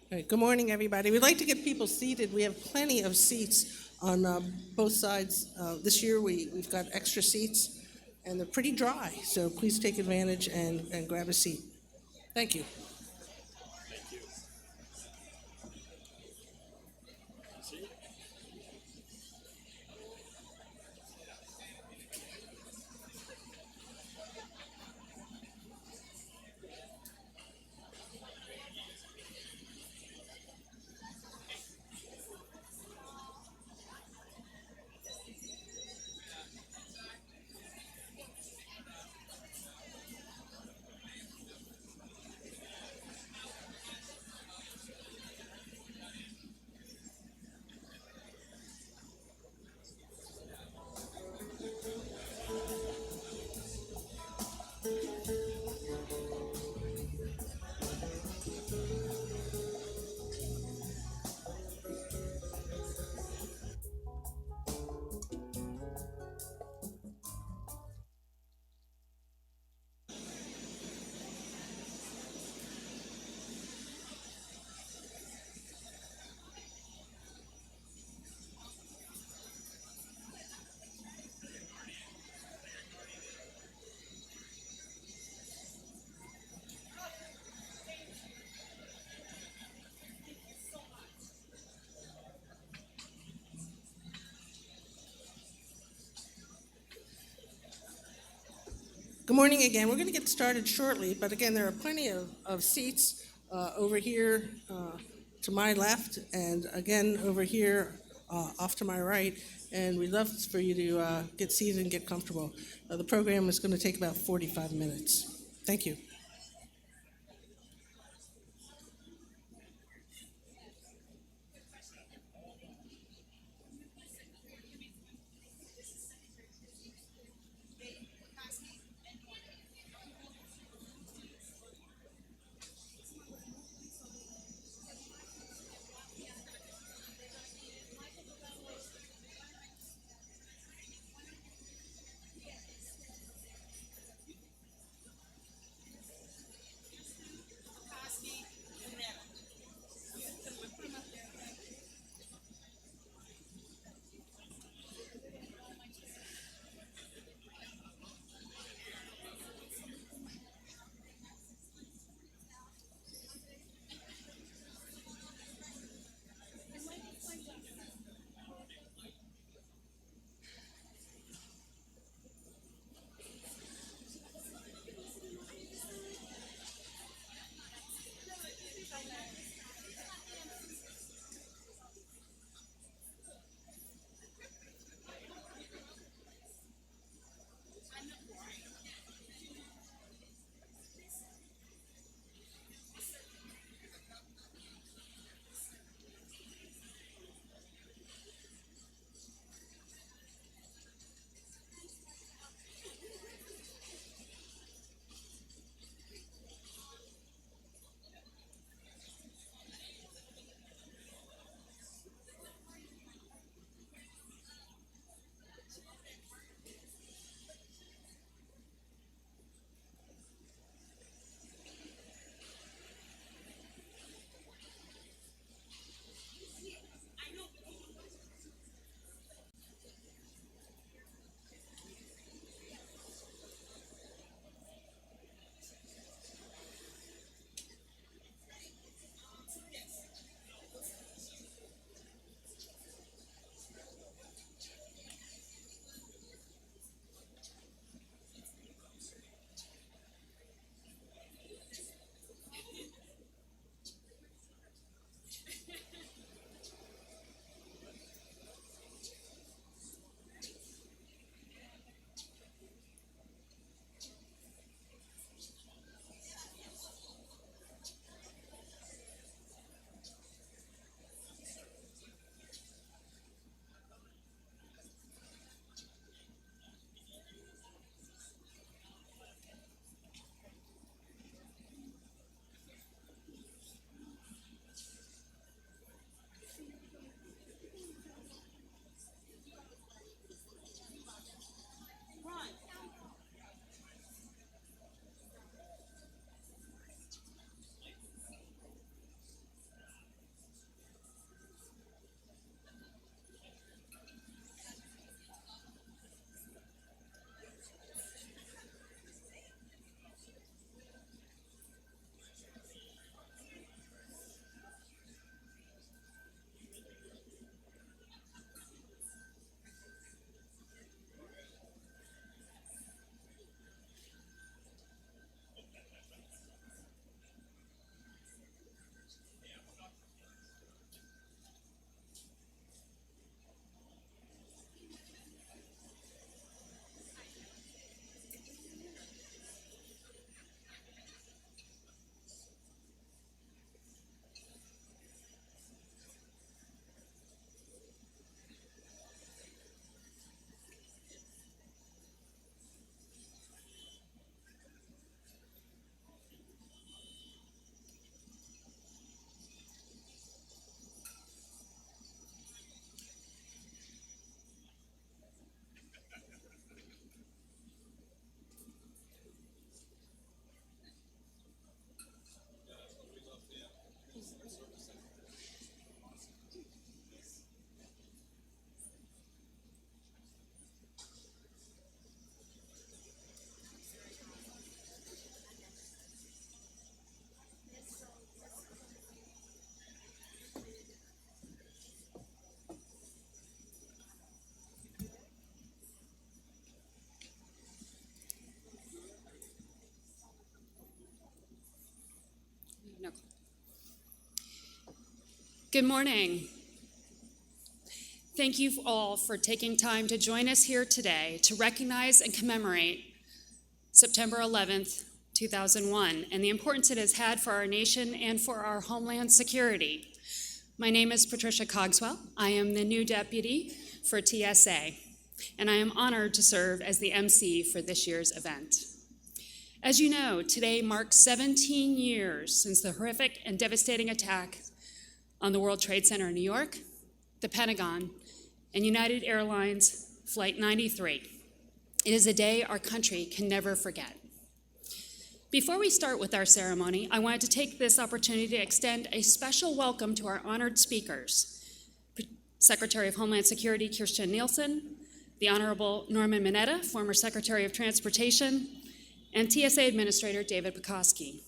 All right, good morning, everybody. We'd like to get people seated. We have plenty of seats on both sides. This year we've got extra seats, and they're pretty dry, so please take advantage and grab a seat. Thank you. Good morning again. We're going to get started shortly, but again, there are plenty of seats over here to my left, and again over here off to my right. And we'd love for you to get seated and get comfortable. The program is going to take about 45 minutes. Thank you. No. Good morning. Thank you all for taking time to join us here today to recognize and commemorate September 11th, 2001, and the importance it has had for our nation and for our homeland security. My name is Patricia Cogswell. I am the new deputy for TSA, and I am honored to serve as the MC for this year's event. As you know, today marks 17 years since the horrific and devastating attack on the World Trade Center in New York, the Pentagon, and United Airlines Flight 93. It is a day our country can never forget. Before we start with our ceremony, I wanted to take this opportunity to extend a special welcome to our honored speakers, Secretary of Homeland Security Kirstjen Nielsen, the Honorable Norman Mineta, former Secretary of Transportation, and TSA Administrator David Pekoski.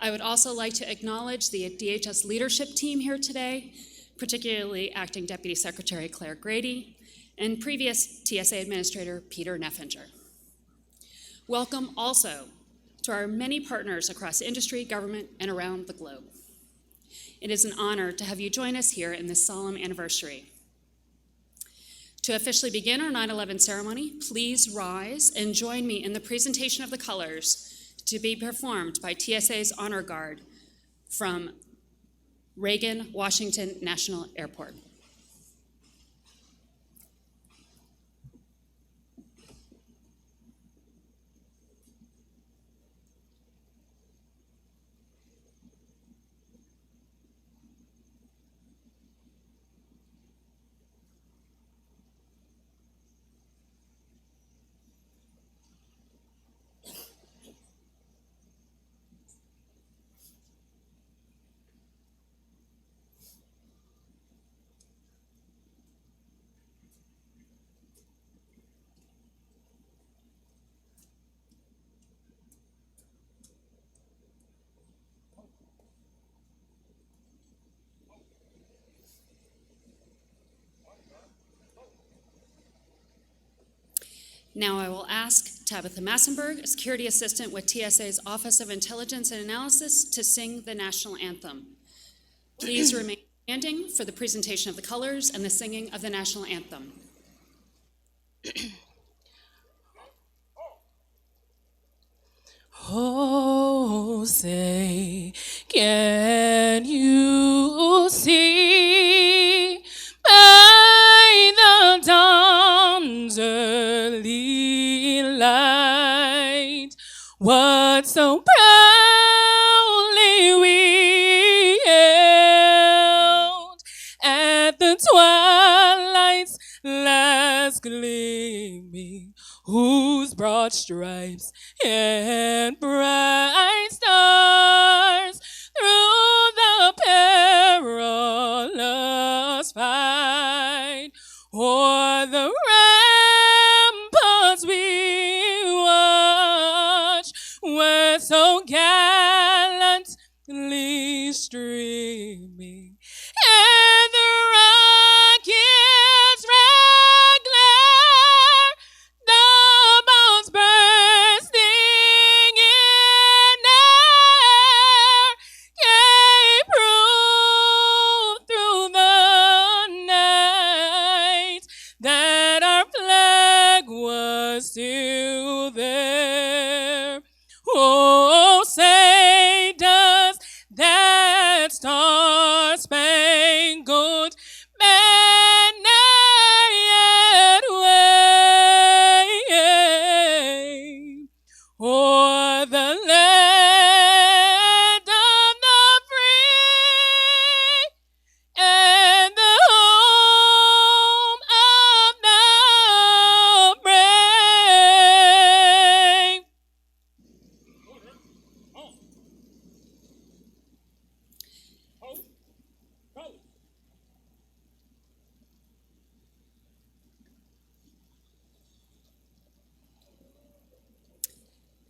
I would also like to acknowledge the DHS leadership team here today, particularly Acting Deputy Secretary Claire Grady and previous TSA Administrator Peter Neffinger. Welcome also to our many partners across industry, government, and around the globe. It is an honor to have you join us here in this solemn anniversary. To officially begin our 9/11 ceremony, please rise and join me in the presentation of the colors to be performed by TSA's Honor Guard from Reagan Washington National Airport. Now I will ask Tabitha Massenberg, a security assistant with TSA's Office of Intelligence and Analysis, to sing the national anthem. Please remain standing for the presentation of the colors and the singing of the national anthem. Oh, say, can you see by the dawn's early light what so proudly we hailed at the twilight's last gleaming, whose broad stripes and bright stars through the perilous fight o'er the ramparts we watch were so gallantly streaming, and the rockets' red glare, the bombs bursting in air, gave proof through the night that our flag was still there. Oh, say does that star-spangled banner yet wave o'er the land of the free and the home of the brave?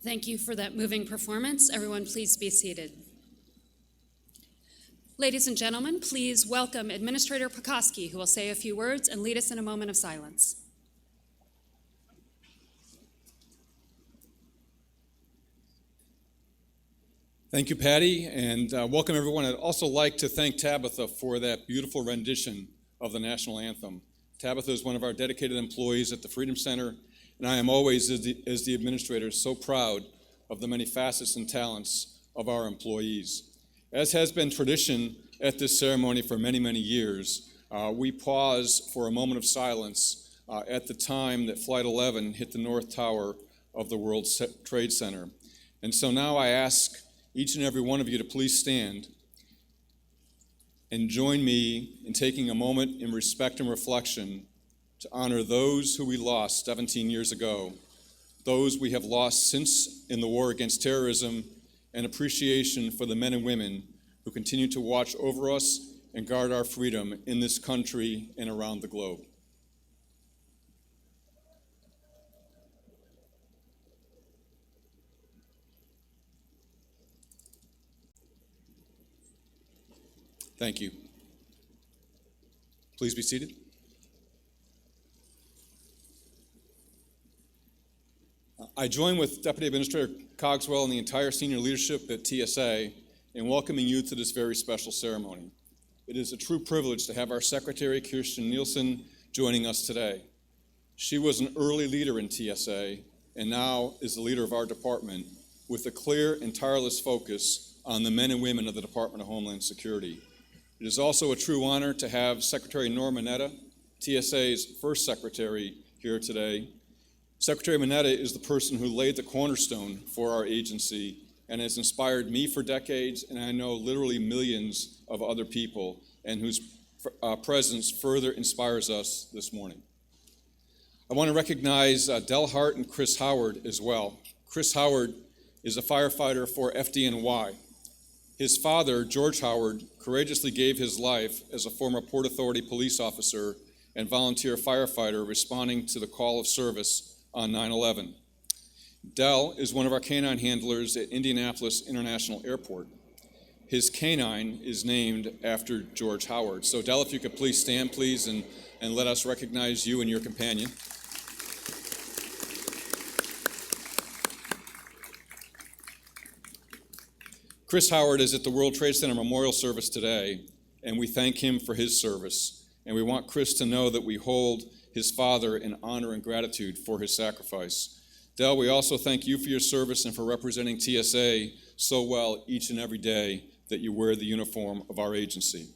Thank you for that moving performance. Everyone, please be seated. Ladies and gentlemen, please welcome Administrator Pekoski, who will say a few words and lead us in a moment of silence. Thank you, Patty, and welcome everyone. I'd also like to thank Tabitha for that beautiful rendition of the national anthem. Tabitha is one of our dedicated employees at the Freedom Center, and I am always, as the administrator, so proud of the many facets and talents of our employees. As has been tradition at this ceremony for many, many years, we pause for a moment of silence at the time that Flight 11 hit the North Tower of the World Trade Center. And so now I ask each and every one of you to please stand and join me in taking a moment in respect and reflection to honor those who we lost 17 years ago, those we have lost since in the war against terrorism, and appreciation for the men and women who continue to watch over us and guard our freedom in this country and around the globe. Thank you. Please be seated. I join with Deputy Administrator Cogswell and the entire senior leadership at TSA in welcoming you to this very special ceremony. It is a true privilege to have our Secretary, Kirsten Nielsen, joining us today. She was an early leader in TSA and now is the leader of our department with a clear and tireless focus on the men and women of the Department of Homeland Security. It is also a true honor to have Secretary Norma Mineta, TSA's first secretary, here today. Secretary Mineta is the person who laid the cornerstone for our agency and has inspired me for decades, and I know literally millions of other people, and whose presence further inspires us this morning. I want to recognize Del Hart and Chris Howard as well. Chris Howard is a firefighter for FDNY. His father, George Howard, courageously gave his life as a former Port Authority police officer and volunteer firefighter responding to the call of service on 9/11. Del is one of our canine handlers at Indianapolis International Airport. His canine is named after George Howard. So Del, if you could please stand, please, and let us recognize you and your companion. Chris Howard is at the World Trade Center Memorial Service today, and we thank him for his service. And we want Chris to know that we hold his father in honor and gratitude for his sacrifice. Del, we also thank you for your service and for representing TSA so well each and every day that you wear the uniform of our agency.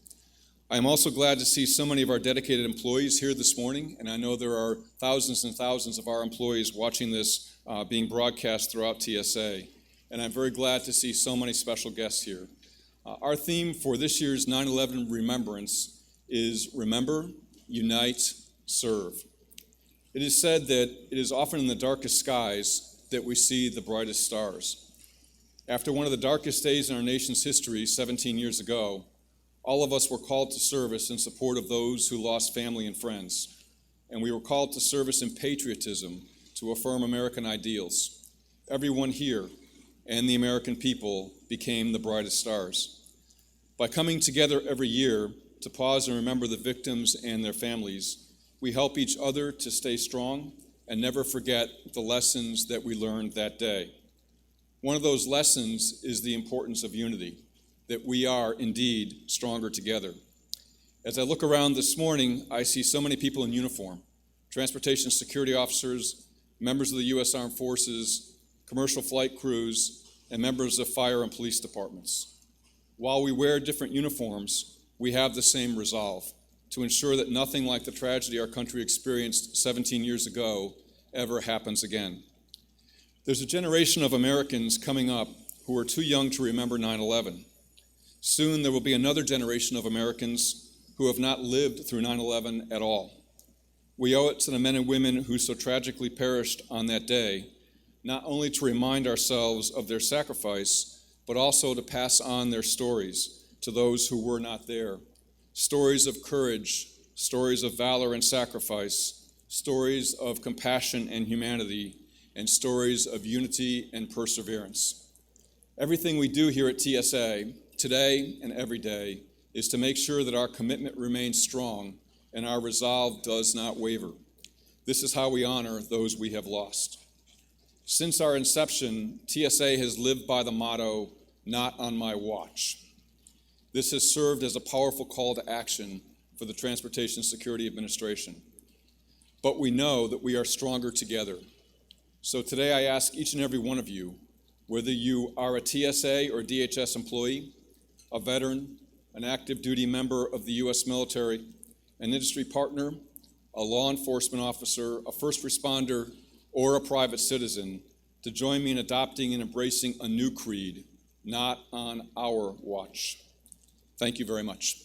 I am also glad to see so many of our dedicated employees here this morning, and I know there are thousands and thousands of our employees watching this being broadcast throughout TSA. And I'm very glad to see so many special guests here. Our theme for this year's 9/11 Remembrance is Remember, Unite, Serve. It is said that it is often in the darkest skies that we see the brightest stars. After one of the darkest days in our nation's history 17 years ago, all of us were called to service in support of those who lost family and friends. And we were called to service in patriotism to affirm American ideals. Everyone here and the American people became the brightest stars. By coming together every year to pause and remember the victims and their families, we help each other to stay strong and never forget the lessons that we learned that day. One of those lessons is the importance of unity, that we are indeed stronger together. As I look around this morning, I see so many people in uniform: transportation security officers, members of the U.S. Armed Forces, commercial flight crews, and members of fire and police departments. While we wear different uniforms, we have the same resolve to ensure that nothing like the tragedy our country experienced 17 years ago ever happens again. There's a generation of Americans coming up who are too young to remember 9/11. Soon there will be another generation of Americans who have not lived through 9/11 at all. We owe it to the men and women who so tragically perished on that day, not only to remind ourselves of their sacrifice, but also to pass on their stories to those who were not there. Stories of courage, stories of valor and sacrifice, stories of compassion and humanity, and stories of unity and perseverance. Everything we do here at TSA, today and every day, is to make sure that our commitment remains strong and our resolve does not waver. This is how we honor those we have lost. Since our inception, TSA has lived by the motto, not on my watch. This has served as a powerful call to action for the Transportation Security Administration. But we know that we are stronger together. So today I ask each and every one of you, whether you are a TSA or DHS employee, a veteran, an active duty member of the U.S. military, an industry partner, a law enforcement officer, a first responder, or a private citizen, to join me in adopting and embracing a new creed, not on our watch. Thank you very much.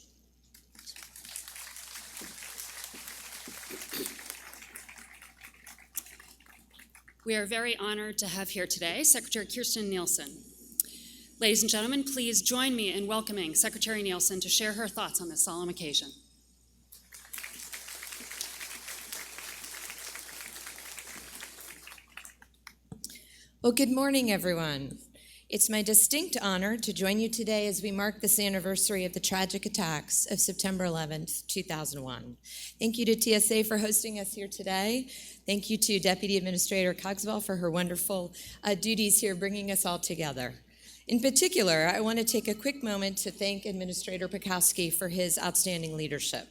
We are very honored to have here today Secretary Kirstjen Nielsen. Ladies and gentlemen, please join me in welcoming Secretary Nielsen to share her thoughts on this solemn occasion. Well, good morning, everyone. It's my distinct honor to join you today as we mark this anniversary of the tragic attacks of September 11th, 2001. Thank you to TSA for hosting us here today. Thank you to Deputy Administrator Cogswell for her wonderful duties here bringing us all together. In particular, I want to take a quick moment to thank Administrator Pekowski for his outstanding leadership.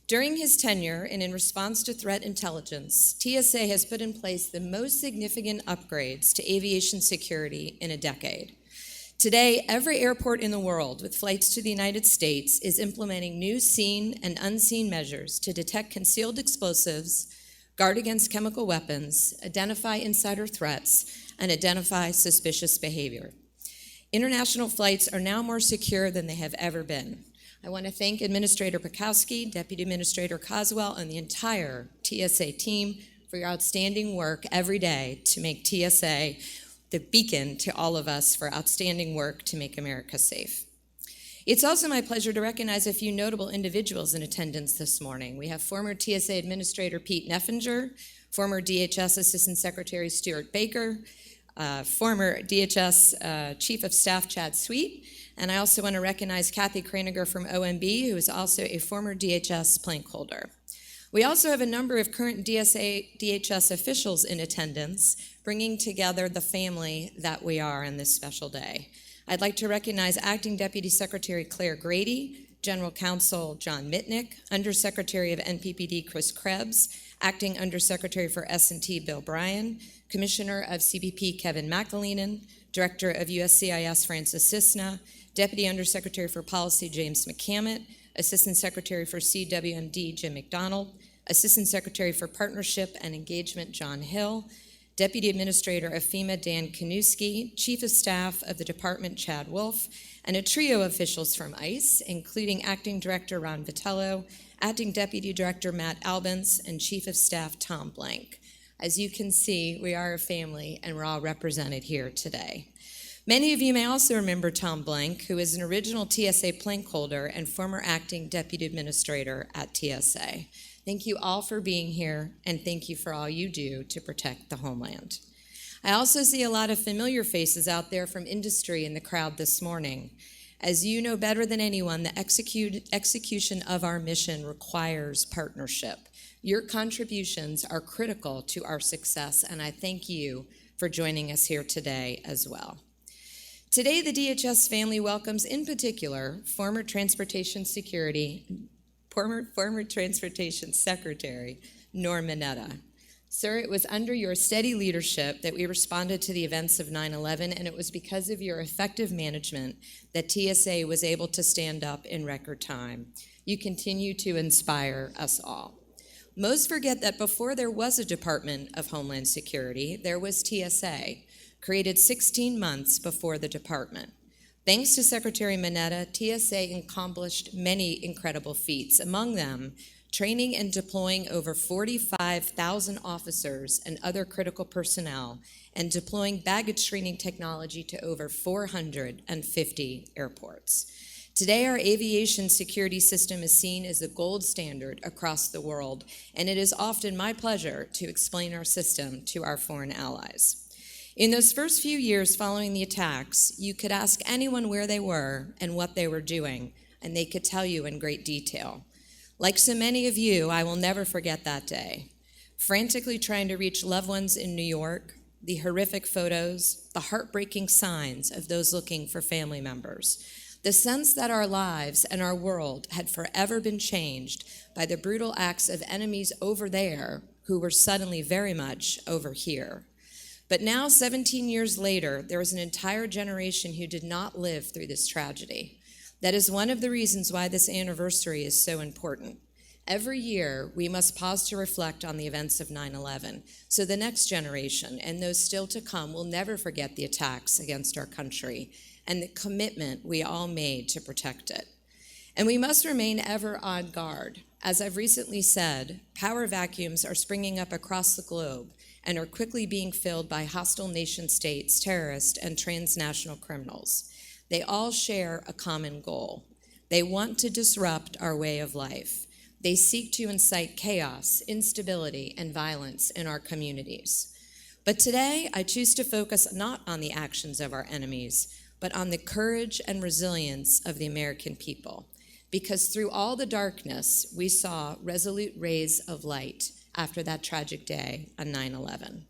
During his tenure and in response to threat intelligence, TSA has put in place the most significant upgrades to aviation security in a decade. Today, every airport in the world with flights to the United States is implementing new seen and unseen measures to detect concealed explosives, guard against chemical weapons, identify insider threats, and identify suspicious behavior. International flights are now more secure than they have ever been. I want to thank Administrator Pekowski, Deputy Administrator Cogswell, and the entire TSA team for your outstanding work every day to make TSA the beacon to all of us for outstanding work to make America safe. It's also my pleasure to recognize a few notable individuals in attendance this morning. We have former TSA Administrator Pete Neffinger, former DHS Assistant Secretary Stuart Baker, former DHS Chief of Staff Chad Sweet, and I also want to recognize Kathy Kraniger from OMB, who is also a former DHS plank holder. We also have a number of current DHS officials in attendance, bringing together the family that we are on this special day. I'd like to recognize Acting Deputy Secretary Claire Grady, General Counsel John Mitnick, Undersecretary of NPPD Chris Krebs, Acting Undersecretary for S&T Bill Bryan, Commissioner of CBP Kevin McAleenan, Director of USCIS Francis Cisna, Deputy Undersecretary for Policy James McCammett, Assistant Secretary for CWMD Jim McDonald, Assistant Secretary for Partnership and Engagement John Hill, Deputy Administrator of FEMA Dan Kanuski, Chief of Staff of the Department Chad Wolf, and a trio of officials from ICE, including Acting Director Ron Vitello, Acting Deputy Director Matt Albans, and Chief of Staff Tom Blank. As you can see, we are a family and we're all represented here today. Many of you may also remember Tom Blank, who is an original TSA plank holder and former acting deputy administrator at TSA. Thank you all for being here, and thank you for all you do to protect the homeland. I also see a lot of familiar faces out there from industry in the crowd this morning. As you know better than anyone, the execution of our mission requires partnership. Your contributions are critical to our success, and I thank you for joining us here today as well. Today, the DHS family welcomes, in particular, former Transportation Secretary Norm Mineta. Sir, it was under your steady leadership that we responded to the events of 9/11, and it was because of your effective management that TSA was able to stand up in record time. You continue to inspire us all. Most forget that before there was a Department of Homeland Security, there was TSA, created 16 months before the department. Thanks to Secretary Mineta, TSA accomplished many incredible feats, among them training and deploying over 45,000 officers and other critical personnel, and deploying baggage screening technology to over 450 airports. Today, our aviation security system is seen as the gold standard across the world, and it is often my pleasure to explain our system to our foreign allies. In those first few years following the attacks, you could ask anyone where they were and what they were doing, and they could tell you in great detail. Like so many of you, I will never forget that day. Frantically trying to reach loved ones in New York, the horrific photos, the heartbreaking signs of those looking for family members, the sense that our lives and our world had forever been changed by the brutal acts of enemies over there who were suddenly very much over here. But now, 17 years later, there is an entire generation who did not live through this tragedy. That is one of the reasons why this anniversary is so important. Every year, we must pause to reflect on the events of 9/11, so the next generation and those still to come will never forget the attacks against our country and the commitment we all made to protect it. And we must remain ever on guard. As I've recently said, power vacuums are springing up across the globe and are quickly being filled by hostile nation states, terrorists, and transnational criminals. They all share a common goal. They want to disrupt our way of life. They seek to incite chaos, instability, and violence in our communities. But today, I choose to focus not on the actions of our enemies, but on the courage and resilience of the American people. Because through all the darkness, we saw resolute rays of light after that tragic day on 9/11.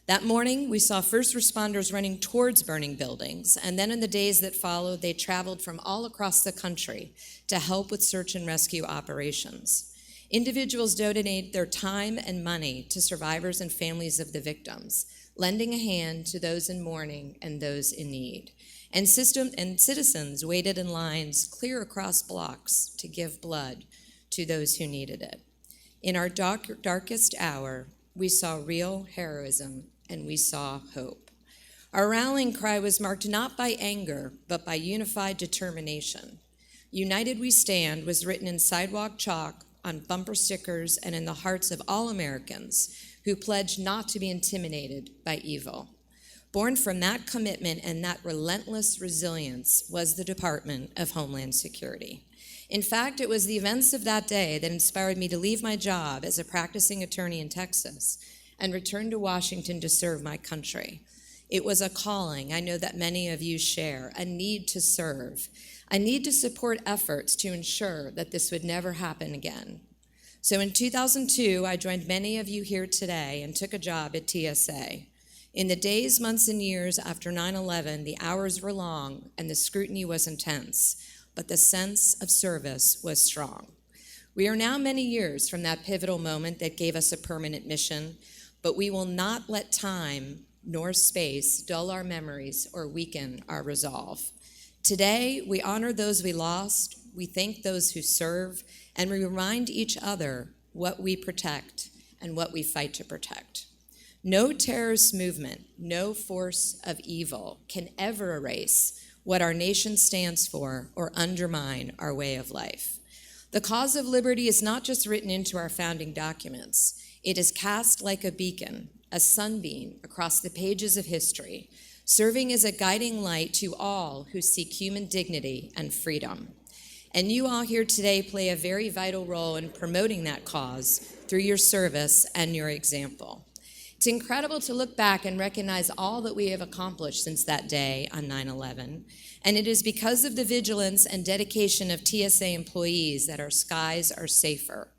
That morning, we saw first responders running towards burning buildings, and then in the days that followed, they traveled from all across the country to help with search and rescue operations. Individuals donated their time and money to survivors and families of the victims, lending a hand to those in mourning and those in need. And citizens waited in lines clear across blocks to give blood to those who needed it. In our darkest hour, we saw real heroism and we saw hope. Our rallying cry was marked not by anger, but by unified determination. United We Stand was written in sidewalk chalk, on bumper stickers, and in the hearts of all Americans who pledged not to be intimidated by evil. Born from that commitment and that relentless resilience was the Department of Homeland Security. In fact, it was the events of that day that inspired me to leave my job as a practicing attorney in Texas and return to Washington to serve my country. It was a calling I know that many of you share, a need to serve, a need to support efforts to ensure that this would never happen again. So in 2002, I joined many of you here today and took a job at TSA. In the days, months, and years after 9/11, the hours were long and the scrutiny was intense, but the sense of service was strong. We are now many years from that pivotal moment that gave us a permanent mission, but we will not let time nor space dull our memories or weaken our resolve. Today, we honor those we lost, we thank those who serve, and we remind each other what we protect and what we fight to protect. No terrorist movement, no force of evil can ever erase what our nation stands for or undermine our way of life. The cause of liberty is not just written into our founding documents. It is cast like a beacon, a sunbeam across the pages of history, serving as a guiding light to all who seek human dignity and freedom. And you all here today play a very vital role in promoting that cause through your service and your example. It's incredible to look back and recognize all that we have accomplished since that day on 9/11, and it is because of the vigilance and dedication of TSA employees that our skies are safer.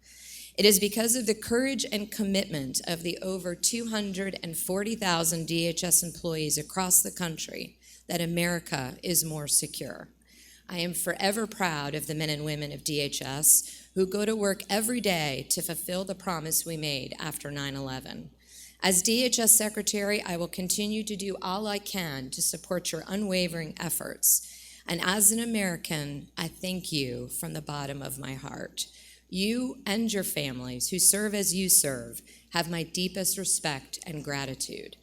It is because of the courage and commitment of the over 240,000 DHS employees across the country that America is more secure. I am forever proud of the men and women of DHS who go to work every day to fulfill the promise we made after 9/11. As DHS Secretary, I will continue to do all I can to support your unwavering efforts. And as an American, I thank you from the bottom of my heart. You and your families who serve as you serve have my deepest respect and gratitude.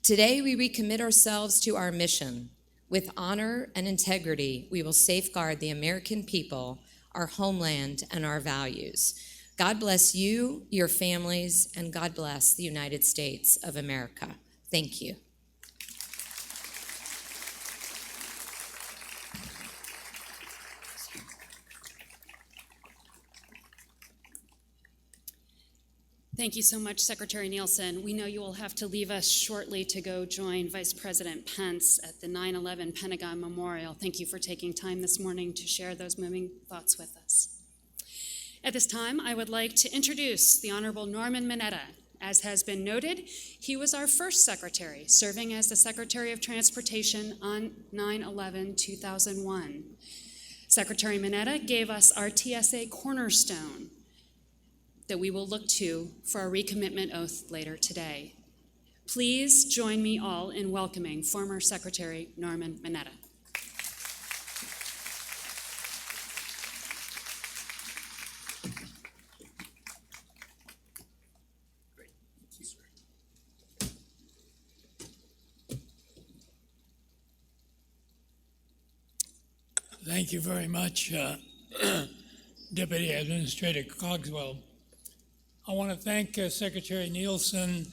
Today, we recommit ourselves to our mission. With honor and integrity, we will safeguard the American people, our homeland, and our values. God bless you, your families, and God bless the United States of America. Thank you. Thank you so much, Secretary Nielsen. We know you will have to leave us shortly to go join Vice President Pence at the 9/11 Pentagon Memorial. Thank you for taking time this morning to share those moving thoughts with us. At this time, I would like to introduce the Honorable Norman Mineta, As has been noted, he was our first secretary, serving as the Secretary of Transportation on 9/11/2001. Secretary Mineta gave us our TSA cornerstone that we will look to for our recommitment oath later today. Please join me all in welcoming former Secretary Norman Mineta. Thank you very much, Deputy Administrator Cogswell. I want to thank Secretary Nielsen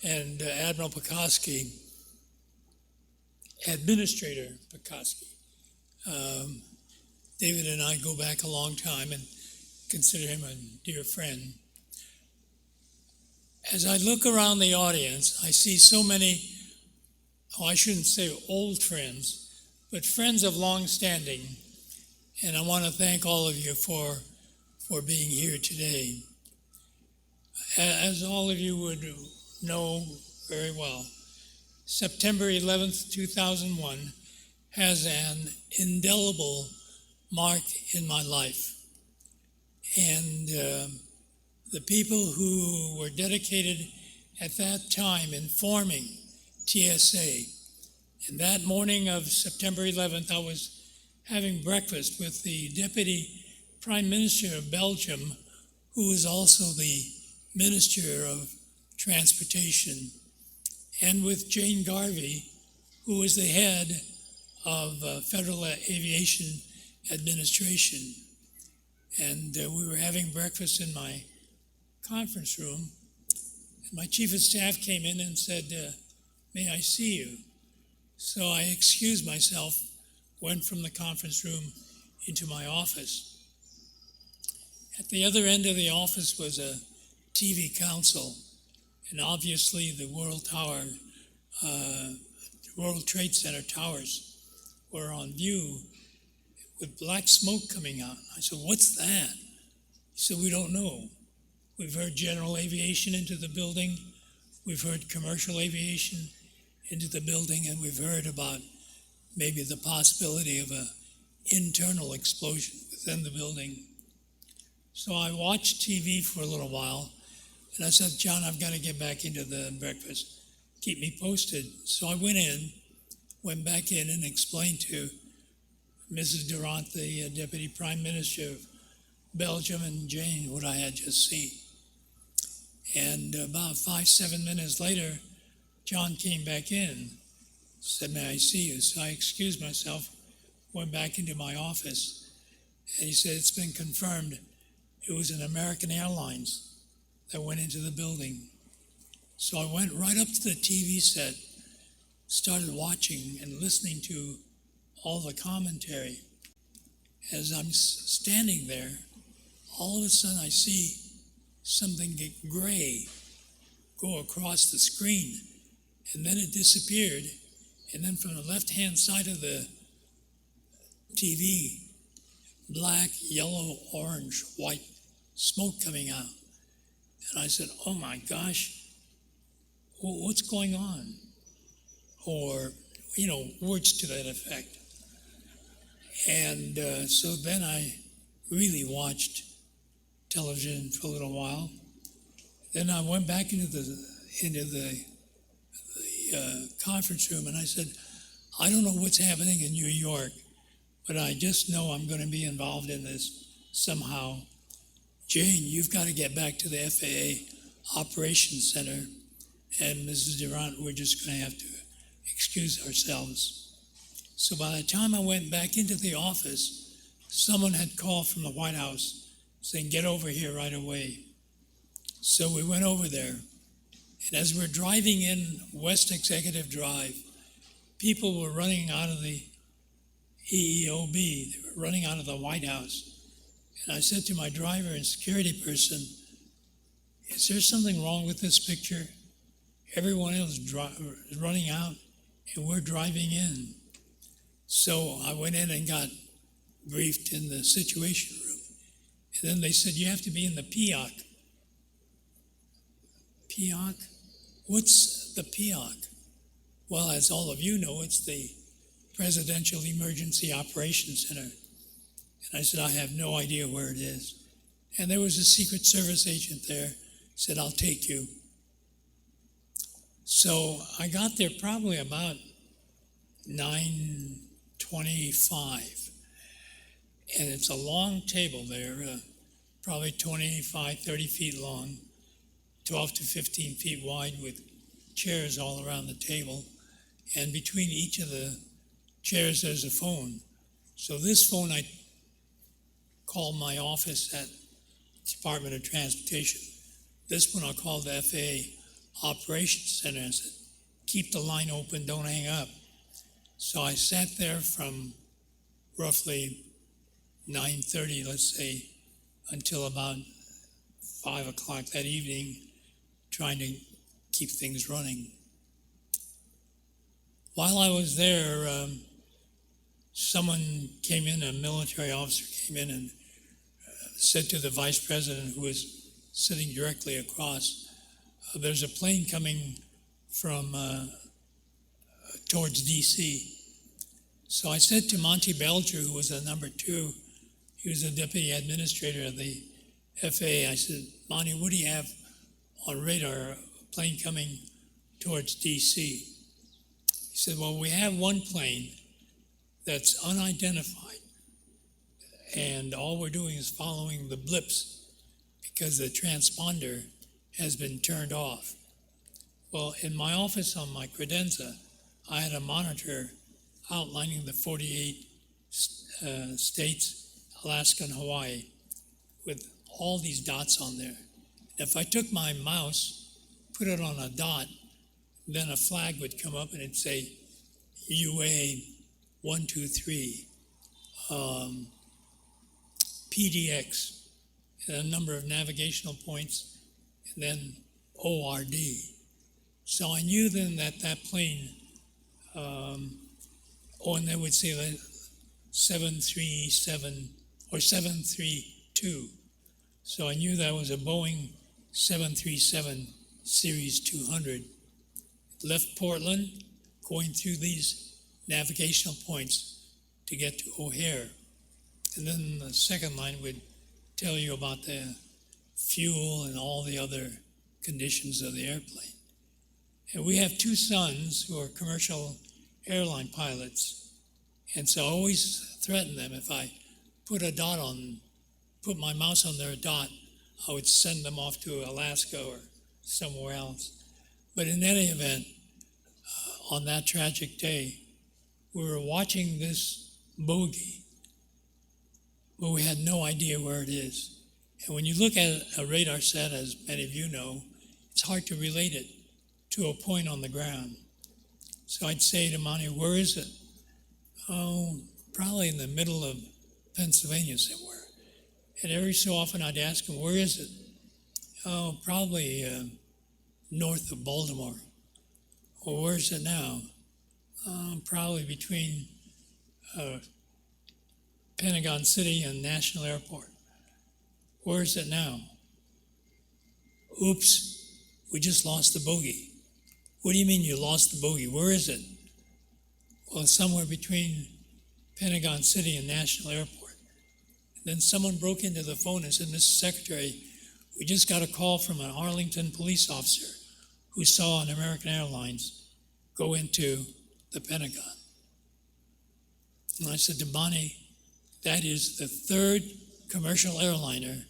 and Admiral Pekoski, Administrator Pekoski. David and I go back a long time and consider him a dear friend. As I look around the audience, I see so many, I shouldn't say old friends, but friends of long standing, and I want to thank all of you for being here today. As all of you would know very well, September 11th, 2001 has an indelible mark in my life. And the people who were dedicated at that time in forming TSA, and that morning of September 11th, I was having breakfast with the Deputy Prime Minister of Belgium, who was also the Minister of Transportation, and with Jane Garvey, who was the head of Federal Aviation Administration. And we were having breakfast in my conference room, and my Chief of Staff came in and said, "May I see you?" So I excused myself, went from the conference room into my office. At the other end of the office was a TV council, and obviously the World Trade Center towers were on view with black smoke coming out. I said, "What's that?" He said, "We don't know. We've heard general aviation into the building, we've heard commercial aviation into the building, and we've heard about maybe the possibility of an internal explosion within the building." So I watched TV for a little while, and I said, "John, I've got to get back into the breakfast. Keep me posted." So I went back in and explained to Mrs. Durant, the Deputy Prime Minister of Belgium, and Jane what I had just seen. And about 5-7 minutes later, John came back in, said, "May I see you?" So I excused myself, went back into my office, and he said, "It's been confirmed. It was an American Airlines that went into the building." So I went right up to the TV set, started watching and listening to all the commentary. As I'm standing there, all of a sudden I see something get gray go across the screen, and then it disappeared, and then from the left-hand side of the TV, black, yellow, orange, white smoke coming out. And I said, "Oh my gosh, what's going on?" Or, words to that effect. And so then I really watched television for a little while. Then I went back into the conference room, and I said, "I don't know what's happening in New York, but I just know I'm going to be involved in this somehow. Jane, you've got to get back to the FAA Operations Center, and Mrs. Durant, we're just going to have to excuse ourselves." So by the time I went back into the office, someone had called from the White House saying, "Get over here right away." So we went over there, and as we're driving in West Executive Drive, people were running out of the EEOB, they were running out of the White House. And I said to my driver and security person, "Is there something wrong with this picture? Everyone else is running out, and we're driving in." So I went in and got briefed in the Situation Room. And then they said, "You have to be in the PIOC PEOC? What's the PEOC? Well, as all of you know, it's the Presidential Emergency Operations Center. And I said, I have no idea where it is. And there was a Secret Service agent there, said, I'll take you. So I got there probably about 9:25. And it's a long table there, probably 25, 30 feet long, 12 to 15 feet wide, with chairs all around the table. And between each of the chairs, there's a phone. So this phone, I called my office at Department of Transportation. This one I called the FAA Operations Center and said, keep the line open, don't hang up. So I sat there from roughly 9:30, let's say, until about 5 o'clock that evening, trying to keep things running. While I was there, someone came in, a military officer came in and said to the vice president, who was sitting directly across, there's a plane coming from towards DC. So I said to Monty Belger, who was the number 2, he was the deputy administrator of the FAA, I said, Monty, what do you have on radar, a plane coming towards DC? He said, well, we have one plane that's unidentified, and all we're doing is following the blips because the transponder has been turned off. Well, in my office on my credenza, I had a monitor outlining the 48 states, Alaska and Hawaii, with all these dots on there. If I took my mouse, put it on a dot, then a flag would come up and it'd say UA 123, PDX, and a number of navigational points, and then ORD. So I knew then that that plane, and they would say 737 or 732. So I knew that was a Boeing 737 Series 200. Left Portland, going through these navigational points to get to O'Hare. And then the second line would tell you about the fuel and all the other conditions of the airplane. And we have 2 sons who are commercial airline pilots. And so I always threaten them, if I put my mouse on their dot, I would send them off to Alaska or somewhere else. But in any event, on that tragic day, we were watching this bogey, but we had no idea where it is. And when you look at a radar set, as many of you know, it's hard to relate it to a point on the ground. So I'd say to Monty, where is it? Oh, probably in the middle of Pennsylvania somewhere. And every so often I'd ask him, where is it? Oh, probably north of Baltimore. Well, where's it now? Probably between Pentagon City and National Airport. Where is it now? Oops, we just lost the bogey. What do you mean you lost the bogey? Where is it? Well, it's somewhere between Pentagon City and National Airport. And then someone broke into the phone and said, Mr. Secretary, we just got a call from an Arlington police officer who saw an American Airlines go into the Pentagon. And I said to Bonnie, that is the 3rd commercial airliner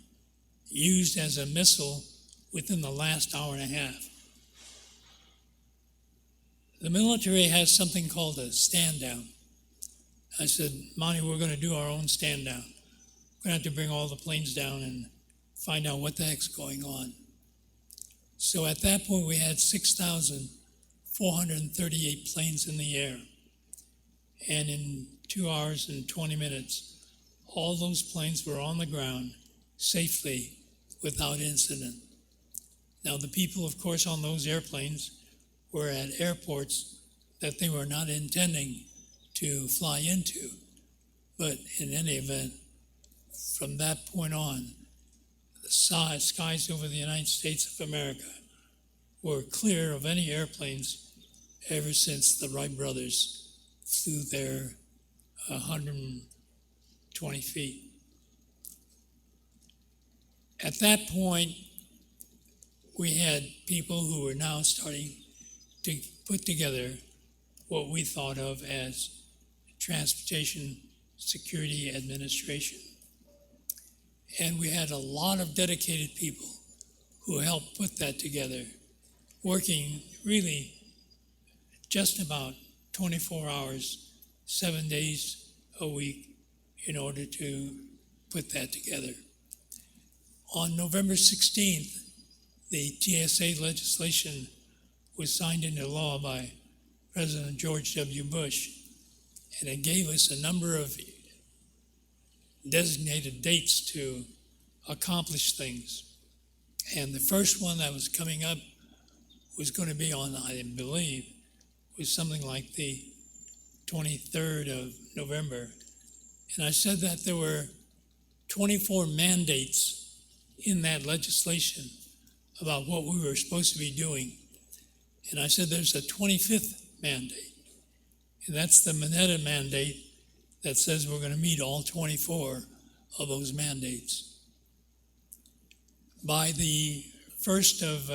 used as a missile within the last hour and a half. The military has something called a stand down. I said, Monty, we're going to do our own stand down. We're going to have to bring all the planes down and find out what the heck's going on. So at that point, we had 6,438 planes in the air. And in 2 hours and 20 minutes, all those planes were on the ground safely without incident. Now, the people, of course, on those airplanes were at airports that they were not intending to fly into. But in any event, from that point on, the skies over the United States of America were clear of any airplanes ever since the Wright brothers flew their 120 feet. At that point, we had people who were now starting to put together what we thought of as Transportation Security Administration. And we had a lot of dedicated people who helped put that together, working really just about 24 hours, 7 days a week in order to put that together. On November 16th, the TSA legislation was signed into law by President George W. Bush, and it gave us a number of designated dates to accomplish things. And the first one that was coming up was going to be on, I believe, was something like the 23rd of November. And I said that there were 24 mandates in that legislation about what we were supposed to be doing. And I said there's a 25th mandate, and that's the Mineta mandate that says we're going to meet all 24 of those mandates. By the 1st of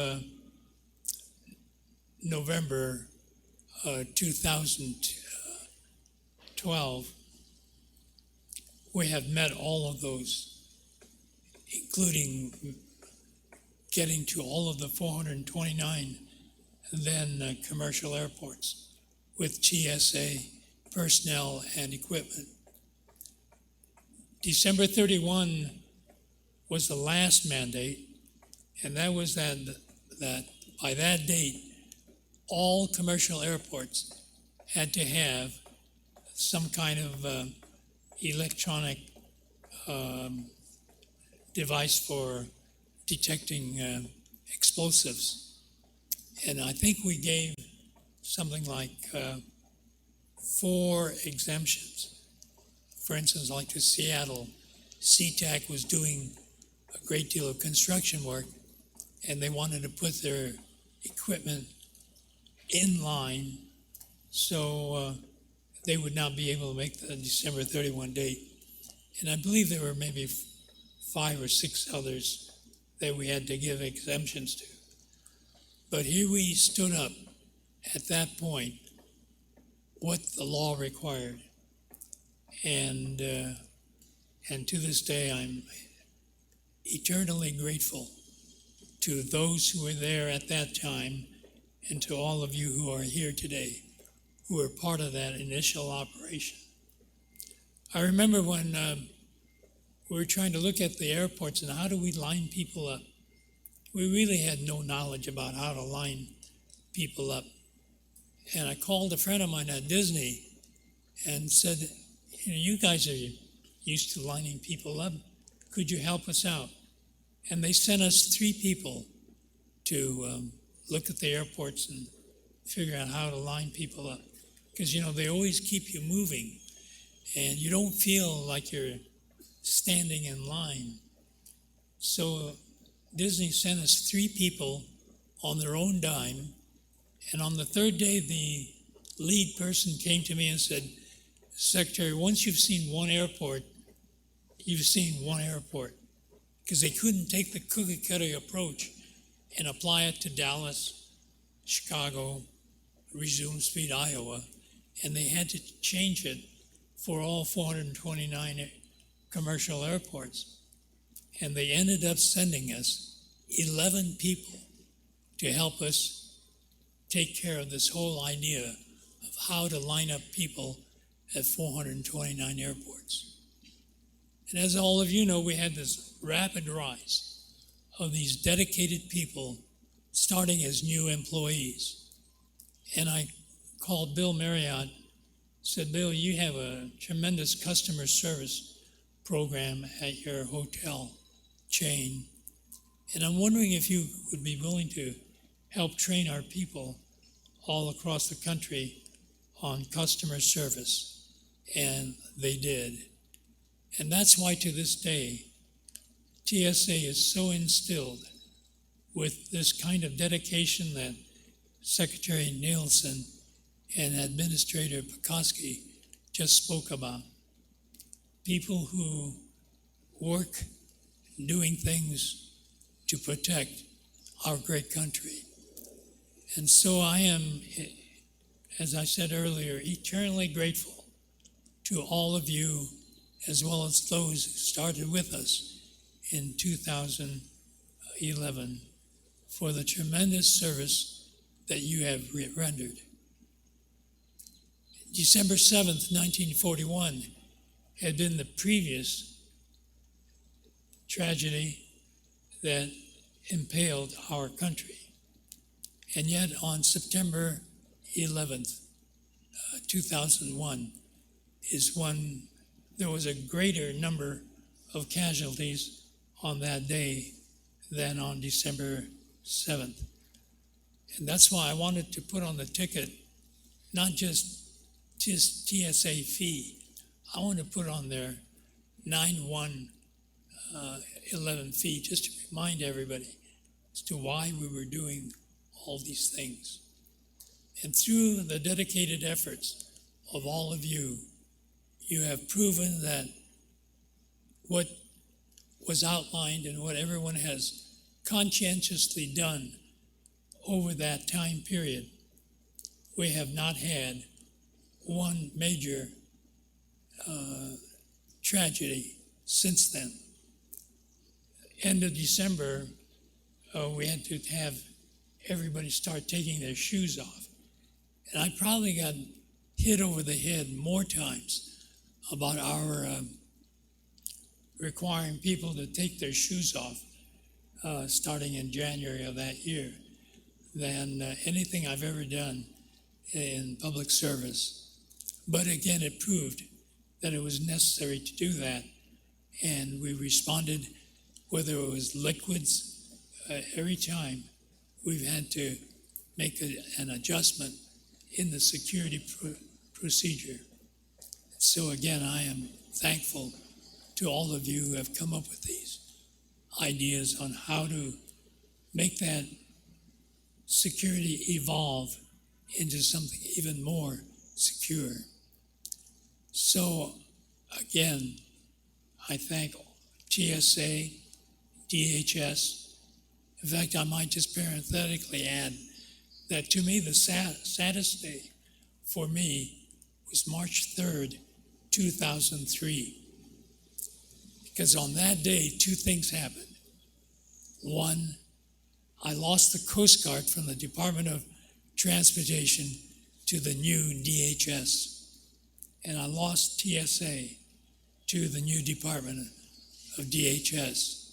November 2012, we have met all of those, including getting to all of the 429 then commercial airports with TSA personnel and equipment. December 31 was the last mandate, and that was that by that date, all commercial airports had to have some kind of electronic device for detecting explosives. And I think we gave something like 4 exemptions. For instance, like to Seattle, SeaTac was doing a great deal of construction work, and they wanted to put their equipment in line so they would not be able to make the December 31 date. And I believe there were maybe 5 or 6 others that we had to give exemptions to. But here we stood up at that point what the law required. And to this day, I'm eternally grateful to those who were there at that time and to all of you who are here today who were part of that initial operation. I remember when we were trying to look at the airports and how do we line people up. We really had no knowledge about how to line people up. And I called a friend of mine at Disney and said, you guys are used to lining people up. Could you help us out? And they sent us 3 people to look at the airports and figure out how to line people up. Because, they always keep you moving, and you don't feel like you're standing in line. So Disney sent us 3 people on their own dime, and on the 3rd day, the lead person came to me and said, Secretary, once you've seen one airport, you've seen one airport. Because they couldn't take the cookie-cutter approach and apply it to Dallas, Chicago, Resume Speed, Iowa, and they had to change it for all 429 commercial airports. And they ended up sending us 11 people to help us take care of this whole idea of how to line up people at 429 airports. And as all of you know, we had this rapid rise of these dedicated people starting as new employees. And I called Bill Marriott, said, Bill, you have a tremendous customer service program at your hotel chain. And I'm wondering if you would be willing to help train our people all across the country on customer service. And they did. And that's why to this day, TSA is so instilled with this kind of dedication that Secretary Nielsen and Administrator Pekoski just spoke about. People who work doing things to protect our great country. And so I am, as I said earlier, eternally grateful to all of you, as well as those who started with us in 2011, for the tremendous service that you have rendered. December 7th, 1941 had been the previous tragedy that impaled our country. And yet on September 11th, 2001 is when there was a greater number of casualties on that day than on December 7th. And that's why I wanted to put on the ticket not just TSA fee. I want to put on there 9/1/11 fee, just to remind everybody as to why we were doing all these things. And through the dedicated efforts of all of you, you have proven that what was outlined and what everyone has conscientiously done over that time period, we have not had one major tragedy since then. End of December, we had to have everybody start taking their shoes off. And I probably got hit over the head more times about our requiring people to take their shoes off starting in January of that year than anything I've ever done in public service. But again, it proved that it was necessary to do that. And we responded, whether it was liquids, every time we've had to make an adjustment in the security procedure. So again, I am thankful to all of you who have come up with these ideas on how to make that security evolve into something even more secure. So again, I thank TSA, DHS. In fact, I might just parenthetically add that to me, the saddest day for me was March 3rd, 2003. Because on that day, two things happened. One, I lost the Coast Guard from the Department of Transportation to the new DHS. And I lost TSA to the new Department of DHS.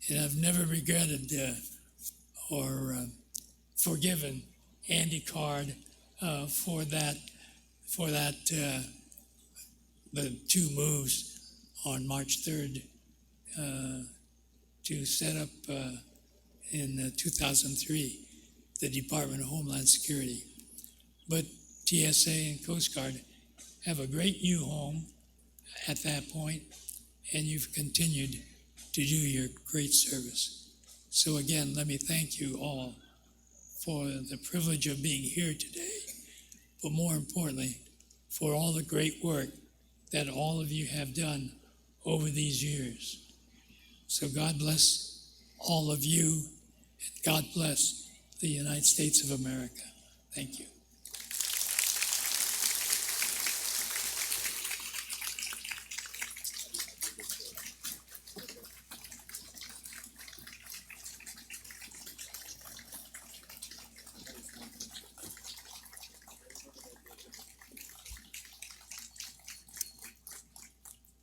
And I've never regretted or forgiven Andy Card for that the two moves on March 3rd to set up in 2003 the Department of Homeland Security. But TSA and Coast Guard have a great new home at that point, and you've continued to do your great service. So again, let me thank you all for the privilege of being here today, but more importantly, for all the great work that all of you have done over these years. So God bless all of you, and God bless the United States of America. Thank you.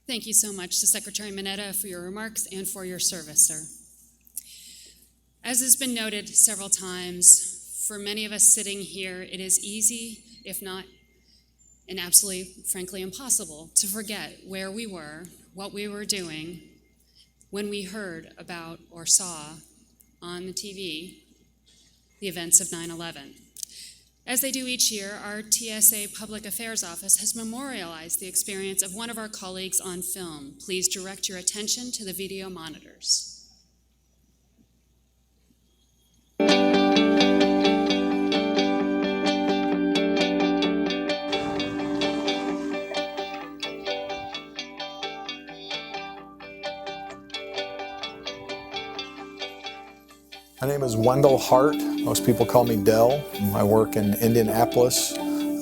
Thank you so much to Secretary Mineta for your remarks and for your service, sir. As has been noted several times, for many of us sitting here, it is easy, if not and absolutely, frankly, impossible to forget where we were, what we were doing, when we heard about or saw on the TV the events of 9/11. As they do each year, our TSA Public Affairs Office has memorialized the experience of one of our colleagues on film. Please direct your attention to the video monitors. My name is Wendell Hart. Most people call me Dell. I work in Indianapolis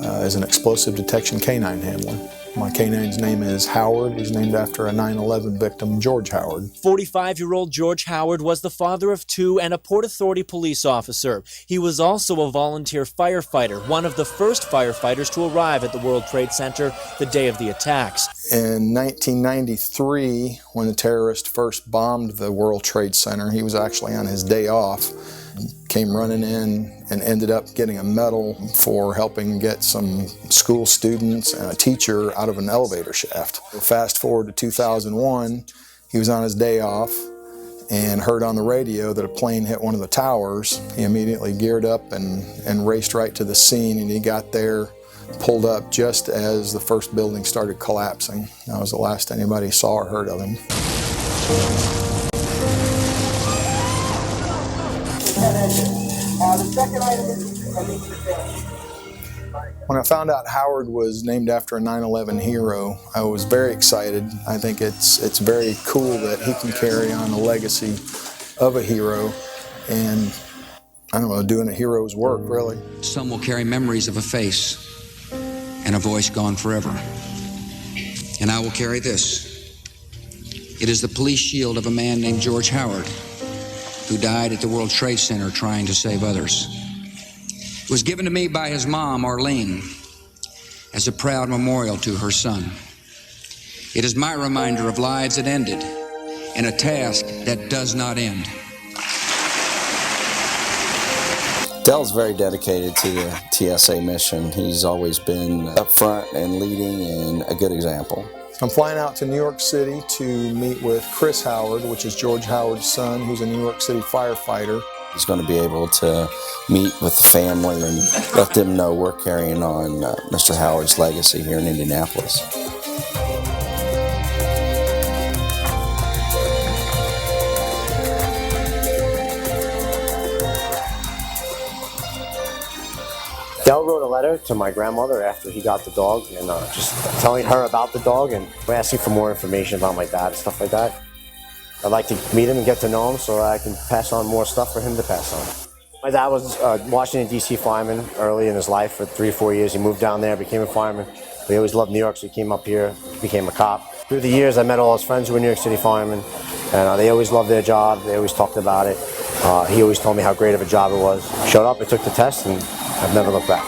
as an explosive detection canine handler. My canine's name is Howard. He's named after a 9/11 victim, George Howard. 45-year-old George Howard was the father of two and a Port Authority police officer. He was also a volunteer firefighter, one of the first firefighters to arrive at the World Trade Center the day of the attacks. In 1993, when the terrorists first bombed the World Trade Center, he was actually on his day off. Came running in and ended up getting a medal for helping get some school students and a teacher out of an elevator shaft. Fast forward to 2001, he was on his day off and heard on the radio that a plane hit one of the towers. He immediately geared up and raced right to the scene, and he got there, pulled up just as the first building started collapsing. That was the last anybody saw or heard of him. When I found out Howard was named after a 9/11 hero, I was very excited. I think it's very cool that he can carry on the legacy of a hero and, I don't know, doing a hero's work, really. Some will carry memories of a face and a voice gone forever. And I will carry this. It is the police shield of a man named George Howard, who died at the World Trade Center trying to save others. It was given to me by his mom, Arlene, as a proud memorial to her son. It is my reminder of lives that ended and a task that does not end. Dell's very dedicated to the TSA mission. He's always been up front and leading and a good example. I'm flying out to New York City to meet with Chris Howard, which is George Howard's son, who's a New York City firefighter. He's going to be able to meet with the family and let them know we're carrying on Mr. Howard's legacy here in Indianapolis. Dell wrote a letter to my grandmother after he got the dog and just telling her about the dog and asking for more information about my dad and stuff like that. I'd like to meet him and get to know him so I can pass on more stuff for him to pass on. My dad was a Washington, D.C. fireman early in his life for 3 or 4 years. He moved down there, became a fireman. But he always loved New York, so he came up here, became a cop. Through the years, I met all his friends who were New York City firemen, and they always loved their job. They always talked about it. He always told me how great of a job it was. Showed up, I took the test, and I've never looked back.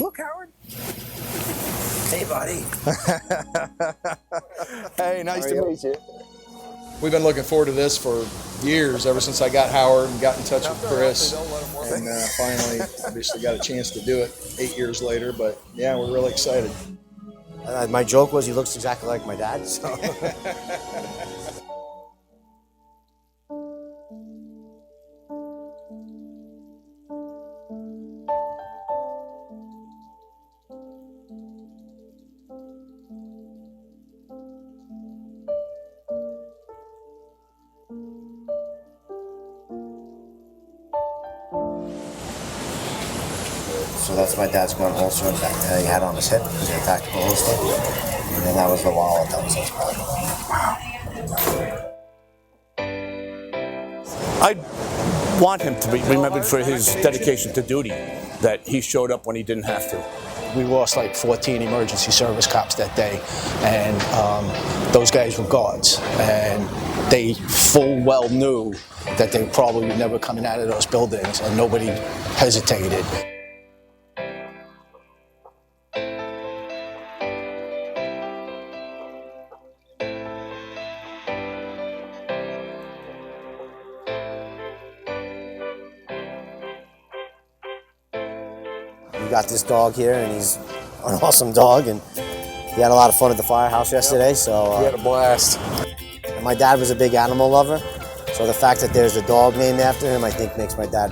Look, Howard. Hey, buddy. Hey, nice to meet you. We've been looking forward to this for years, ever since I got Howard and got in touch with Chris. And finally, obviously got a chance to do it 8 years later. But yeah, we're really excited. My joke was he looks exactly like my dad, so. So that's my dad's gun holster that he had on his hip. It was a tactical holster. And then that was the wallet that was in his pocket. I want him to be remembered for his dedication to duty, that he showed up when he didn't have to. We lost like 14 emergency service cops that day, and those guys were guards, and they full well knew that they probably were never coming out of those buildings, and nobody hesitated. We got this dog here, and he's an awesome dog, and he had a lot of fun at the firehouse yesterday, so... We had a blast. My dad was a big animal lover, so the fact that there's a dog named after him, I think makes my dad,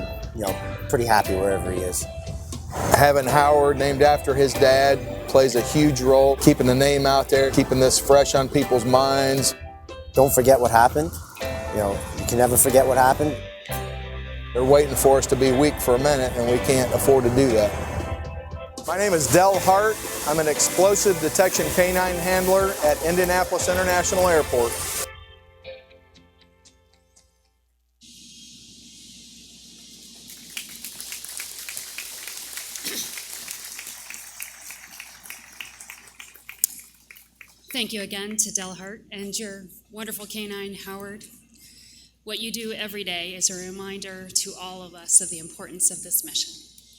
pretty happy wherever he is. Having Howard named after his dad plays a huge role, keeping the name out there, keeping this fresh on people's minds. Don't forget what happened. You can never forget what happened. They're waiting for us to be weak for a minute, and we can't afford to do that. My name is Del Hart. I'm an explosive detection canine handler at Indianapolis International Airport. Thank you again to Del Hart and your wonderful canine, Howard. What you do every day is a reminder to all of us of the importance of this mission.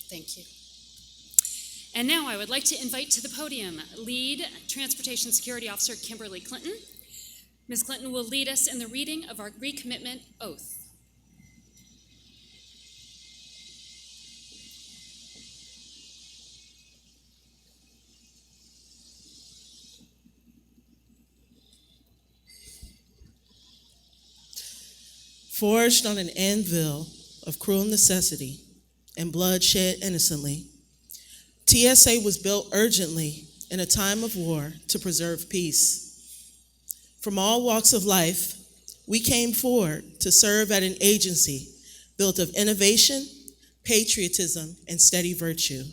Thank you. And now I would like to invite to the podium Lead Transportation Security Officer Kimberly Clinton. Ms. Clinton will lead us in the reading of our recommitment oath. Forged on an anvil of cruel necessity and blood shed innocently, TSA was built urgently in a time of war to preserve peace. From all walks of life, we came forward to serve at an agency built of innovation, patriotism, and steady virtue.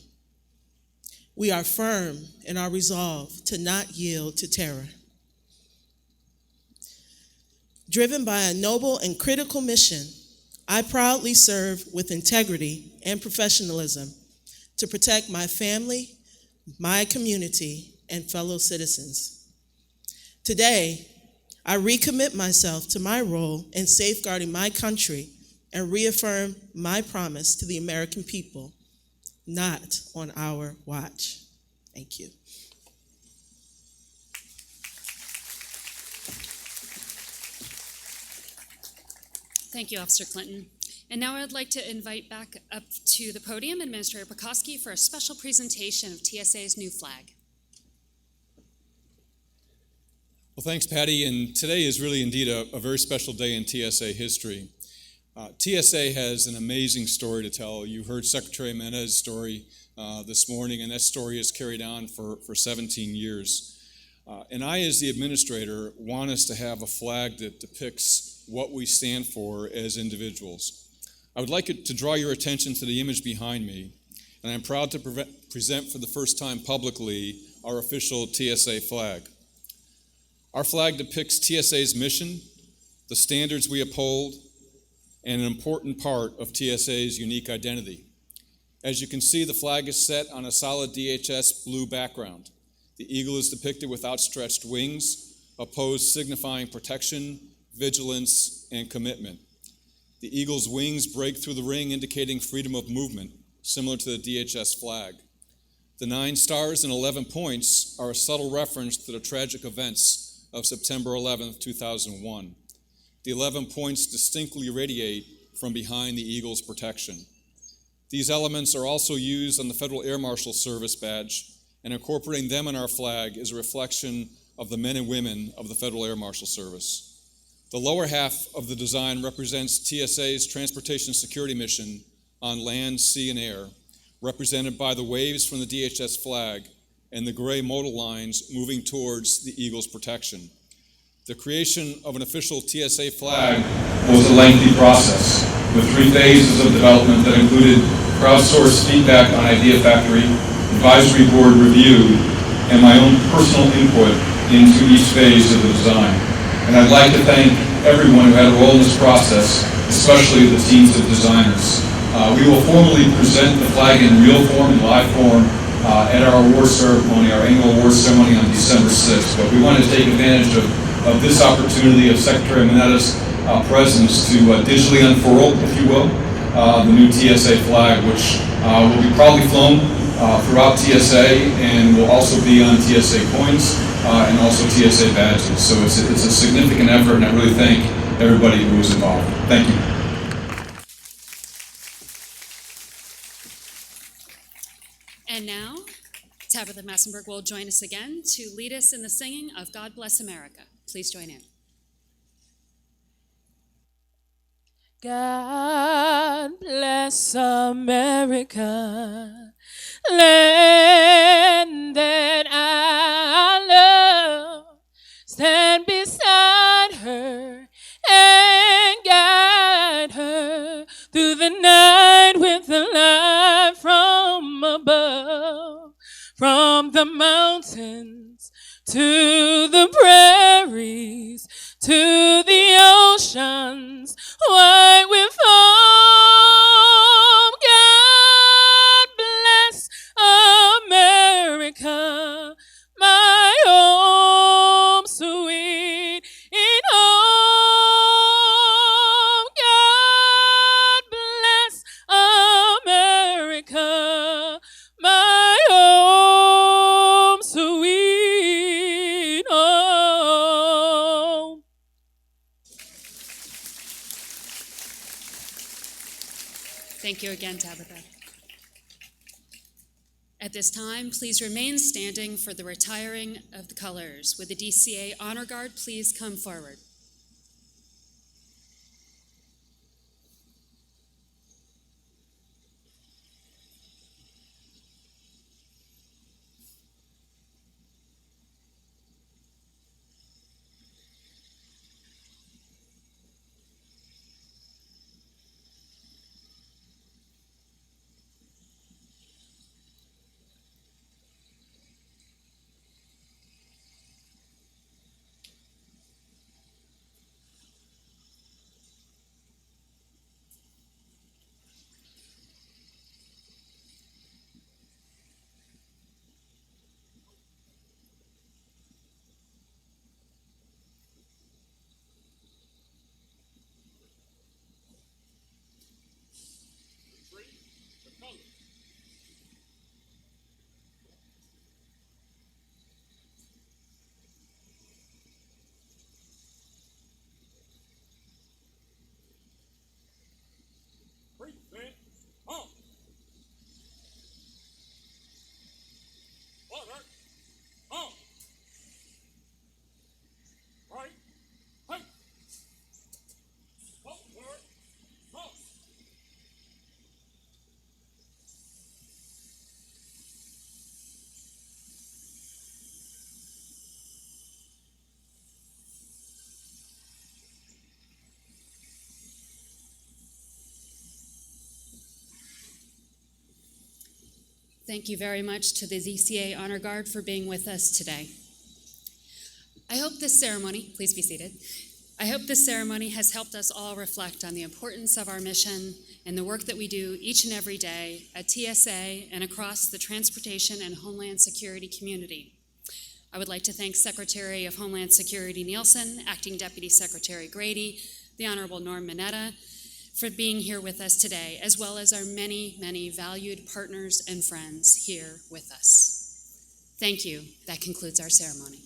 We are firm in our resolve to not yield to terror. Driven by a noble and critical mission, I proudly serve with integrity and professionalism to protect my family, my community, and fellow citizens. Today, I recommit myself to my role in safeguarding my country and reaffirm my promise to the American people, not on our watch. Thank you. Thank you, Officer Clinton. And now I'd like to invite back up to the podium Administrator Pekoski for a special presentation of TSA's new flag. Well, thanks, Patty. And today is really indeed a very special day in TSA history. TSA has an amazing story to tell. You heard Secretary Menez's story this morning, and that story is carried on for 17 years. And I, as the administrator, want us to have a flag that depicts what we stand for as individuals. I would like it to draw your attention to the image behind me, and I'm proud to present for the first time publicly our official TSA flag. Our flag depicts TSA's mission, the standards we uphold, and an important part of TSA's unique identity. As you can see, the flag is set on a solid DHS blue background. The eagle is depicted with outstretched wings, a pose signifying protection, vigilance, and commitment. The eagle's wings break through the ring, indicating freedom of movement, similar to the DHS flag. The 9 stars and 11 points are a subtle reference to the tragic events of September 11, 2001. The 11 points distinctly radiate from behind the eagle's protection. These elements are also used on the Federal Air Marshal Service badge, and incorporating them in our flag is a reflection of the men and women of the Federal Air Marshal Service. The lower half of the design represents TSA's transportation security mission on land, sea, and air, represented by the waves from the DHS flag and the gray modal lines moving towards the eagle's protection. The creation of an official TSA flag was a lengthy process, with 3 phases of development that included crowdsourced feedback on Idea Factory, advisory board review, and my own personal input into each phase of the design. And I'd like to thank everyone who had a role in this process, especially the teams of designers. We will formally present the flag in real form, in live form, at our award ceremony, our annual award ceremony on December 6th. But we want to take advantage of this opportunity of Secretary Menez's presence to digitally unfurl, if you will, the new TSA flag, which will be probably flown throughout TSA and will also be on TSA coins and also TSA badges. So it's a significant effort, and I really thank everybody who was involved. Thank you. And now, Tabitha Massenberg will join us again to lead us in the singing of God Bless America. Please join in. God bless America. land that I love. Stand beside her and guide her through the night with the light from above. From the mountains to the prairies, to the oceans white with foam. God bless America, my home sweet in home. God bless America, my home sweet home. Thank you again, Tabitha. At this time, please remain standing for the retiring of the colors. Would the DCA Honor Guard please come forward? Thank you very much to the DCA Honor Guard for being with us today. I hope this ceremony, please be seated. I hope this ceremony has helped us all reflect on the importance of our mission and the work that we do each and every day at TSA and across the transportation and Homeland Security community. I would like to thank Secretary of Homeland Security Nielsen, Acting Deputy Secretary Grady, the Honorable Norm Mineta, for being here with us today, as well as our many, many valued partners and friends here with us. Thank you. That concludes our ceremony.